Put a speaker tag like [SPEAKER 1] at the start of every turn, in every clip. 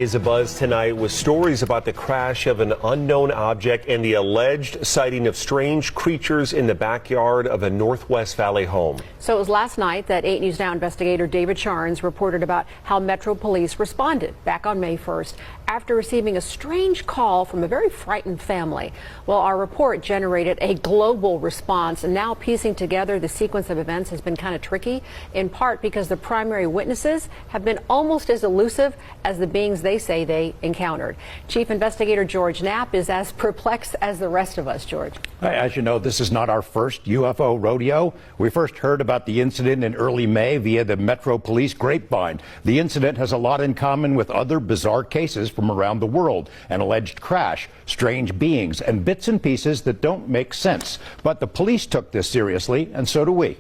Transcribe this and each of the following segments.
[SPEAKER 1] Is abuzz tonight with stories about the crash of an unknown object and the alleged sighting of strange creatures in the backyard of a Northwest Valley home.
[SPEAKER 2] So it was last night that 8 News Now investigator David Charnes reported about how Metro Police responded back on May 1st after receiving a strange call from a very frightened family. Well, our report generated a global response, and now piecing together the sequence of events has been kind of tricky, in part because the primary witnesses have been almost as elusive as the beings they say they encountered. Chief Investigator George Knapp is as perplexed as the rest of us. George.
[SPEAKER 3] As you know, this is not our first UFO rodeo. We first heard about the incident in early May via the Metro Police grapevine. The incident has a lot in common with other bizarre cases from around the world: an alleged crash, strange beings, and bits and pieces that don't make sense. But the police took this seriously, and so do we.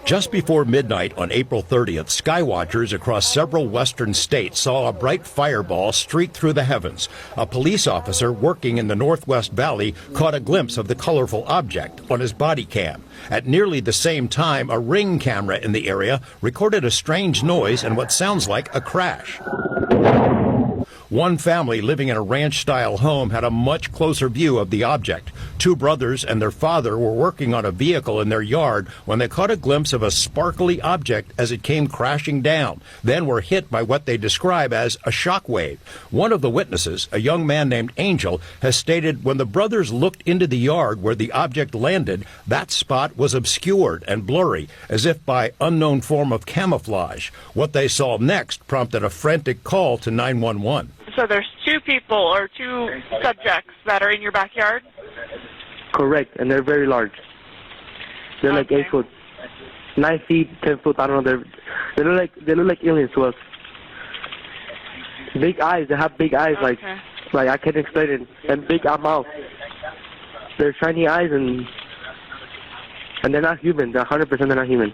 [SPEAKER 3] Just before midnight on April 30th, skywatchers across several western states saw a bright fireball streak through the heavens. A police officer working in the Northwest Valley caught a glimpse of the colorful object on his body cam. At nearly the same time, a Ring camera in the area recorded a strange noise and what sounds like a crash. One family living in a ranch-style home had a much closer view of the object. Two brothers and their father were working on a vehicle in their yard when they caught a glimpse of a sparkly object as it came crashing down, then were hit by what they describe as a shock wave. One of the witnesses, a young man named Angel, has stated when the brothers looked into the yard where the object landed, that spot was obscured and blurry, as if by unknown form of camouflage. What they saw next prompted a frantic call to 911.
[SPEAKER 4] So there's two people or two subjects that are in your backyard?
[SPEAKER 5] Correct, and they're very large. They're like 8 foot, 9 feet, 10 foot. I don't know. They look like aliens to us. Big eyes. They have big eyes, like I can't explain it, and big mouth. They're shiny eyes, and they're not human. They're 100% they're not human.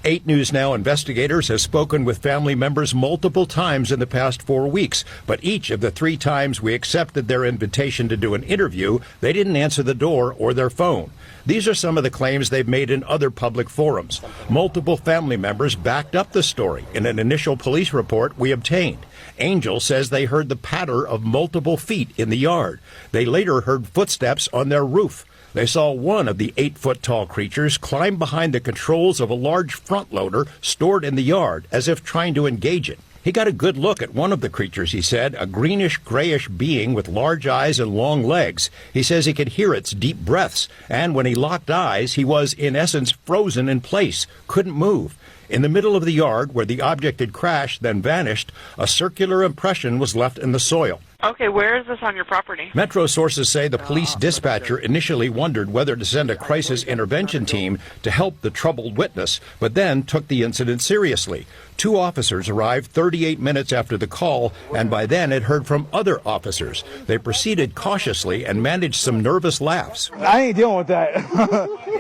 [SPEAKER 3] 8 News Now investigators have spoken with family members multiple times in the past 4 weeks, but each of the 3 times we accepted their invitation to do an interview, they didn't answer the door or their phone. These are some of the claims they've made in other public forums. Multiple family members backed up the story in an initial police report we obtained. Angel says they heard the patter of multiple feet in the yard. They later heard footsteps on their roof. They saw one of the 8-foot-tall creatures climb behind the controls of a large front loader stored in the yard as if trying to engage it. He got a good look at one of the creatures, he said, a greenish-grayish being with large eyes and long legs. He says he could hear its deep breaths, and when he locked eyes, he was, in essence, frozen in place, couldn't move. In the middle of the yard, where the object had crashed, then vanished, a circular impression was left in the soil.
[SPEAKER 4] Okay, where is this on your property?
[SPEAKER 3] Metro sources say the police dispatcher initially wondered whether to send a crisis intervention team to help the troubled witness, but then took the incident seriously. 2 officers arrived 38 minutes after the call, and by then had heard from other officers. They proceeded cautiously and managed some nervous laughs.
[SPEAKER 6] I ain't dealing with that.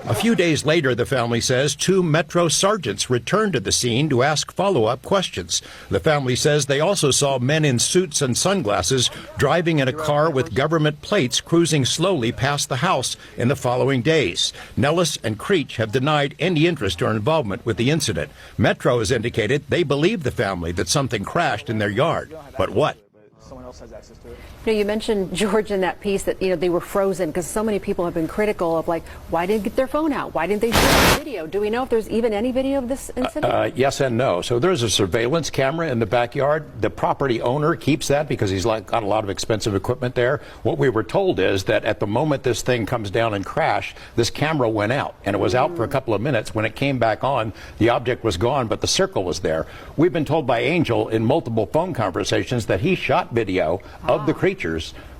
[SPEAKER 3] A few days later, the family says 2 Metro sergeants returned to the scene to ask follow-up questions. The family says they also saw men in suits and sunglasses driving in a car with government plates cruising slowly past the house in the following days. Nellis and Creech have denied any interest or involvement with the incident. Metro has indicated they believe the family that something crashed in their yard. But what?
[SPEAKER 6] Someone else has access to it.
[SPEAKER 2] You know, you mentioned, George, in that piece that, they were frozen because so many people have been critical of, like, why didn't they get their phone out? Why didn't they shoot the video? Do we know if there's even any video of this incident?
[SPEAKER 3] Yes and no. So there's a surveillance camera in the backyard. The property owner keeps that because he's got a lot of expensive equipment there. What we were told is that at the moment this thing comes down and crash, this camera went out, and it was out for a couple of minutes. When it came back on, the object was gone, but the circle was there. We've been told by Angel in multiple phone conversations that he shot video of the creatures.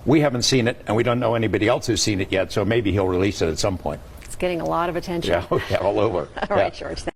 [SPEAKER 3] We haven't seen it, and we don't know anybody else who's seen it yet, so maybe he'll release it at some point.
[SPEAKER 2] It's getting a lot of attention.
[SPEAKER 3] Yeah, all over.
[SPEAKER 2] All right, George.